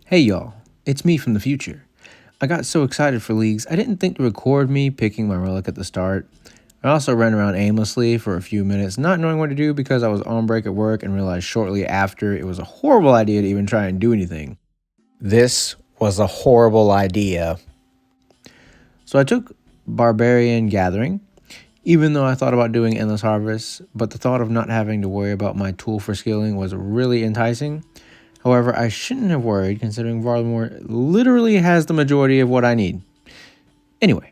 Hey y'all, it's me from the future. I got so excited for leagues, I didn't think to record me picking my relic at the start. I also ran around aimlessly for a few minutes, not knowing what to do because I was on break at work and realized shortly after it was a horrible idea to even try and do anything. This was a horrible idea. So I took Barbarian Gathering, even though I thought about doing Endless Harvest, but the thought of not having to worry about my tool for skilling was really enticing. However, I shouldn't have worried considering Varlamore literally has the majority of what I need. Anyway,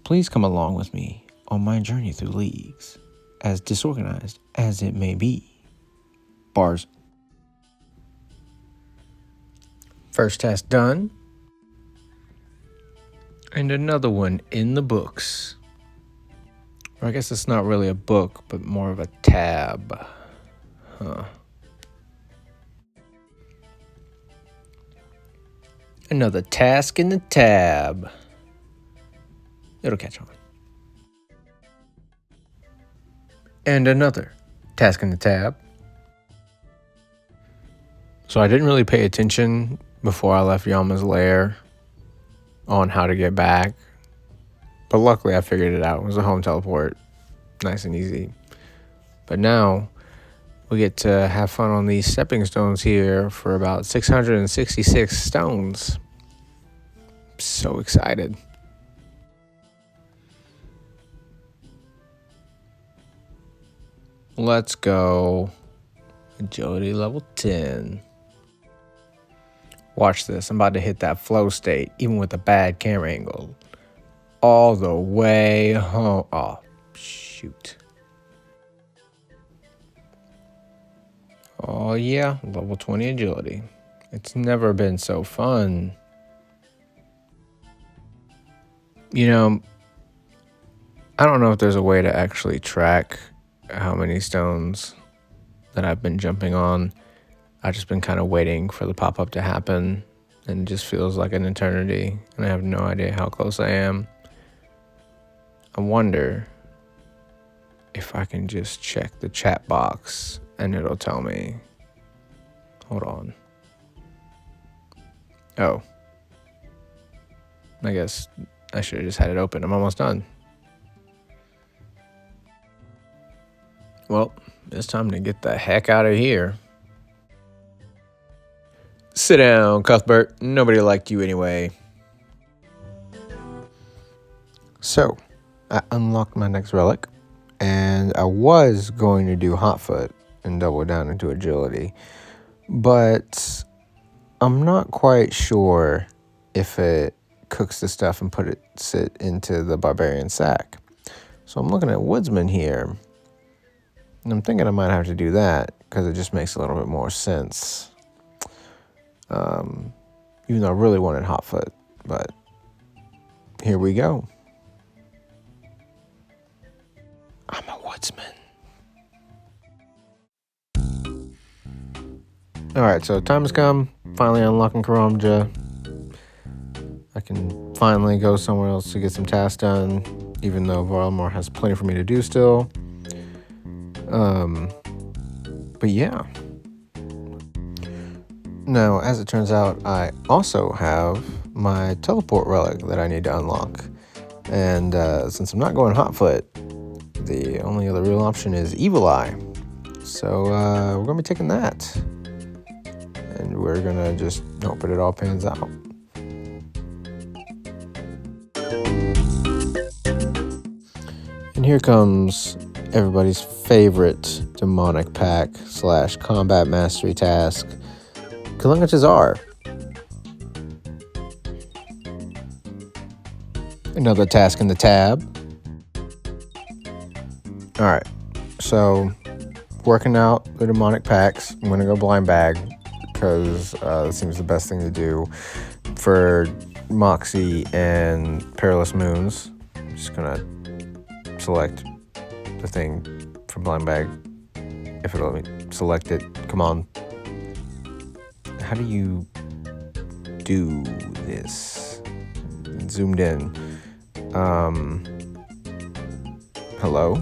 please come along with me on my journey through leagues, as disorganized as it may be. Bars. First test done. And another one in the books. Or I guess it's not really a book, but more of a tab. Another task in the tab. It'll catch on. And another task in the tab. So I didn't really pay attention before I left Yama's lair on how to get back. But luckily I figured it out. It was a home teleport. Nice and easy. But now we get to have fun on these stepping stones here for about 666 stones. So excited. Let's go. Agility level 10. Watch this. I'm about to hit that flow state, even with a bad camera angle. All the way home. Oh, shoot. Oh, yeah. Level 20 agility. It's never been so fun. You know, I don't know if there's a way to actually track how many stones that I've been jumping on. I've just been kind of waiting for the pop-up to happen, and it just feels like an eternity, and I have no idea how close I am. I wonder if I can just check the chat box and it'll tell me. Hold on. Oh. I guess I should have just had it open. I'm almost done. Well, it's time to get the heck out of here. Sit down, Cuthbert. Nobody liked you anyway. So, I unlocked my next relic, and I was going to do Hotfoot and double down into agility, but I'm not quite sure if it cooks the stuff and puts it into the barbarian sack. So I'm looking at Woodsman here, and I'm thinking I might have to do that because it just makes a little bit more sense. Even though I really wanted Hotfoot, but here we go. I'm a woodsman. Alright, so time has come. Finally unlocking Karamja. I can finally go somewhere else to get some tasks done, even though Varlamore has plenty for me to do still. But yeah. Now, as it turns out, I also have my teleport relic that I need to unlock. And since I'm not going Hotfoot, the only other real option is Evil Eye. So we're going to be taking that. And we're going to just hope that it all pans out. And here comes everybody's favorite demonic pack / combat mastery task, Karamja Czar. Another task in the tab. Alright, so working out the demonic packs. I'm going to go blind bag because it seems the best thing to do for Moxie and Perilous Moons. I'm just going to select the thing from blind bag. If it'll let me select it. Come on. How do you do this? Zoomed in. Hello?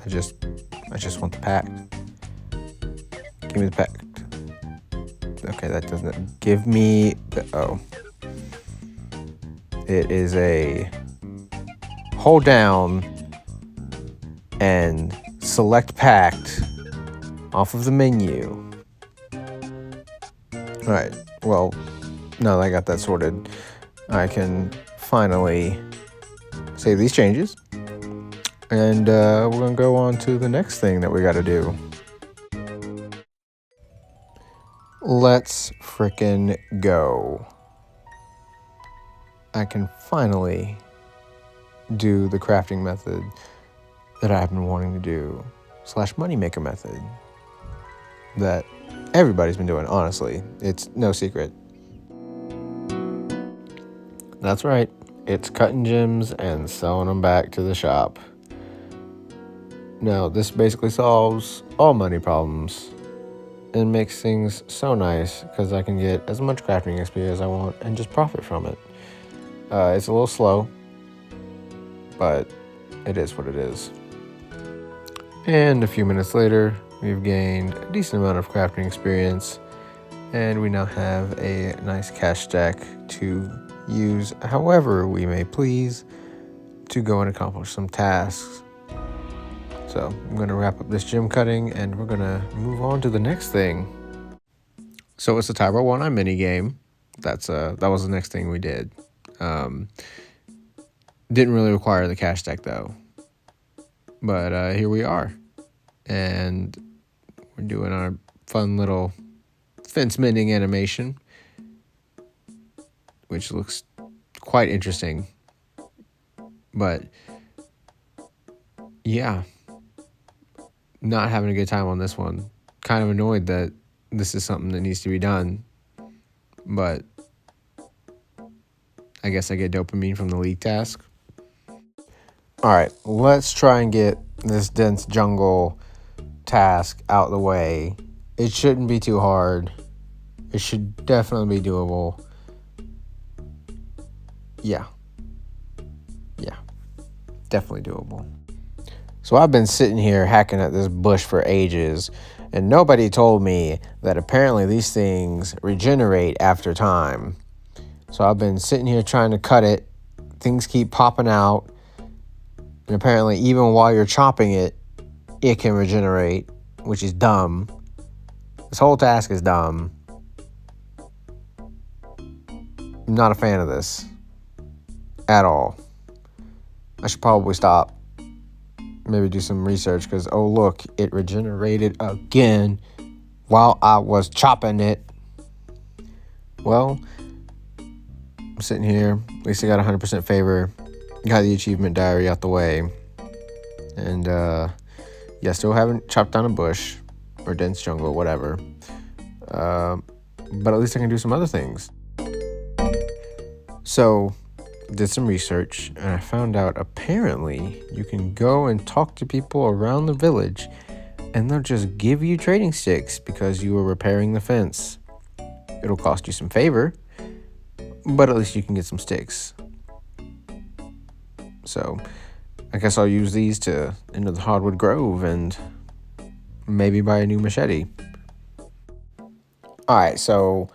I just want the pack. Give me the pack. Okay, that doesn't give me the, oh. It is a hold down and select Pact off of the menu. All right, well, now that I got that sorted, I can finally save these changes. And we're going to go on to the next thing that we got to do. Let's frickin' go. I can finally do the crafting method that I've been wanting to do, / moneymaker method that everybody's been doing, honestly. It's no secret. That's right. It's cutting gems and selling them back to the shop. Now, this basically solves all money problems and makes things so nice because I can get as much crafting XP as I want and just profit from it. It's a little slow, but it is what it is. And a few minutes later, we've gained a decent amount of crafting experience, and we now have a nice cash stack to use however we may please to go and accomplish some tasks. So I'm going to wrap up this gem cutting, and we're going to move on to the next thing. So it's a Tyro 1 mini game. That was the next thing we did. Didn't really require the cash stack though. But here we are. And we're doing our fun little fence mending animation, which looks quite interesting. But yeah, not having a good time on this one. Kind of annoyed that this is something that needs to be done, but I guess I get dopamine from the league task. All right, let's try and get this dense jungle task out of the way. It shouldn't be too hard. It should definitely be doable. Yeah, definitely doable. So I've been sitting here hacking at this bush for ages, and nobody told me that apparently these things regenerate after time. So I've been sitting here trying to cut it. Things keep popping out. And apparently even while you're chopping it, it can regenerate, which is dumb. This whole task is dumb. I'm not a fan of this at all. I should probably stop. Maybe do some research because, oh, look, it regenerated again while I was chopping it. Well, I'm sitting here. At least I got 100% favor. Got the achievement diary out the way. And, yeah, still haven't chopped down a bush or dense jungle, whatever. But at least I can do some other things. So, did some research, and I found out apparently you can go and talk to people around the village, and they'll just give you trading sticks because you were repairing the fence. It'll cost you some favor, but at least you can get some sticks. So, I guess I'll use these to enter the Hardwood Grove and maybe buy a new machete. Alright, so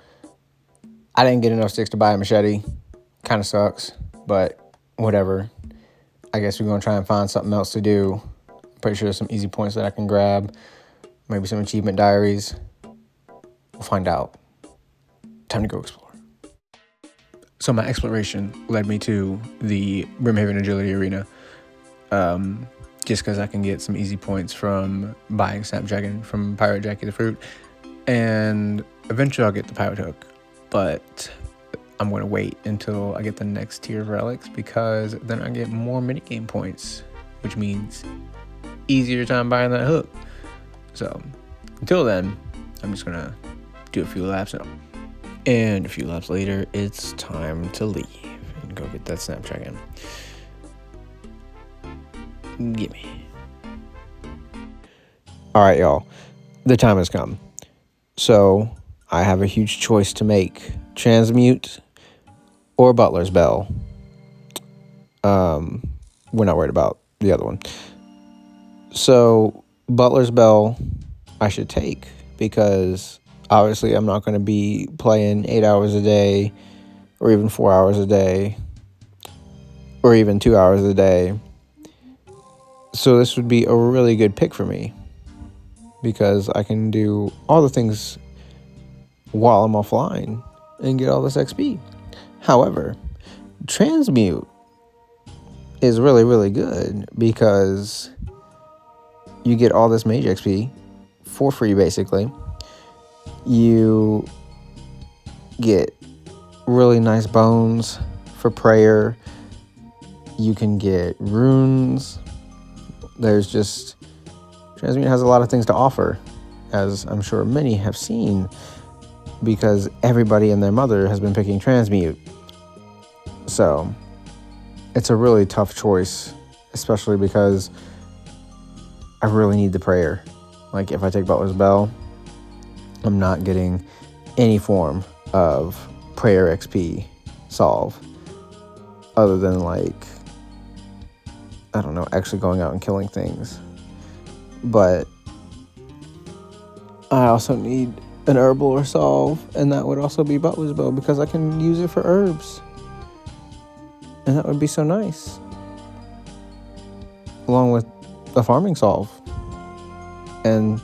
I didn't get enough sticks to buy a machete. Kind of sucks, but whatever. I guess we're going to try and find something else to do. I'm pretty sure there's some easy points that I can grab. Maybe some achievement diaries. We'll find out. Time to go explore. So my exploration led me to the Brimhaven Agility Arena. Just because I can get some easy points from buying Snapdragon from Pirate Jackie the Fruit. And eventually I'll get the Pirate Hook. But I'm going to wait until I get the next tier of relics because then I get more minigame points, which means easier time buying that hook. So until then, I'm just going to do a few laps. And a few laps later, it's time to leave and go get that Snapdragon. Gimme. All right, y'all. The time has come. So I have a huge choice to make. Transmute or Butler's Bell. We're not worried about the other one. So Butler's Bell I should take because Obviously, I'm not going to be playing 8 hours a day or even 4 hours a day or even 2 hours a day. So this would be a really good pick for me because I can do all the things while I'm offline and get all this XP. However, transmute is really, really good because you get all this mage XP for free, basically. You get really nice bones for prayer. You can get runes. Transmute has a lot of things to offer, as I'm sure many have seen, because everybody and their mother has been picking transmute. So it's a really tough choice, especially because I really need the prayer. Like, if I take Butler's Bell, I'm not getting any form of prayer XP solve other than, like, I don't know, actually going out and killing things. But I also need an herbal or solve, and that would also be Butler's Bow because I can use it for herbs. And that would be so nice. Along with a farming solve. And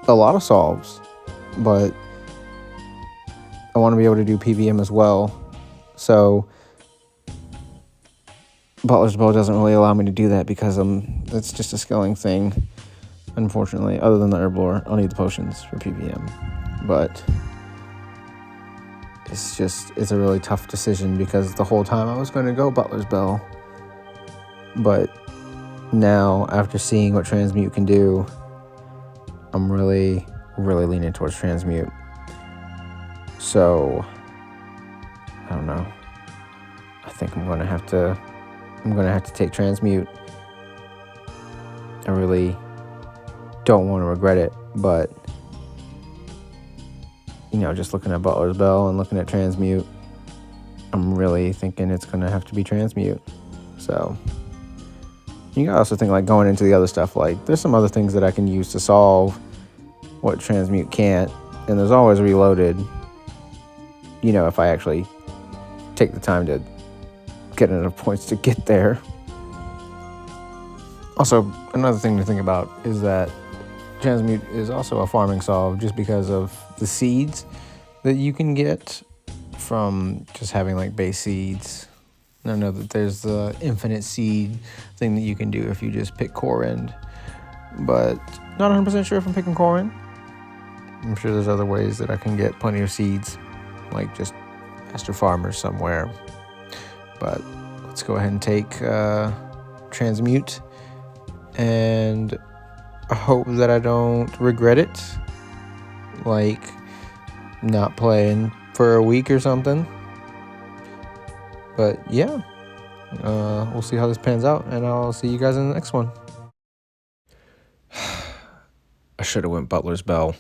a lot of solves. But I want to be able to do PVM as well. So Butler's Bow doesn't really allow me to do that because it's just a skilling thing. Unfortunately, other than the Herblore, I'll need the potions for PVM. But it's a really tough decision because the whole time I was going to go Butler's Bell. But now, after seeing what transmute can do, I'm really, really leaning towards transmute. So, I don't know. I think I'm going to have to take transmute. I really don't want to regret it, but just looking at Butler's Bell and looking at transmute, I'm really thinking it's going to have to be transmute. So you can also think, like, going into the other stuff, like, there's some other things that I can use to solve what transmute can't, and there's always reloaded, if I actually take the time to get enough points to get there. Also, another thing to think about is that transmute is also a farming solve just because of the seeds that you can get from just having, like, base seeds. I know that there's the infinite seed thing that you can do if you just pick Corend, but not 100% sure if I'm picking Corend. I'm sure there's other ways that I can get plenty of seeds, like just Master Farmers somewhere. But let's go ahead and take transmute, and I hope that I don't regret it, like not playing for a week or something. But yeah, we'll see how this pans out, and I'll see you guys in the next one. I should have went Butler's Bell.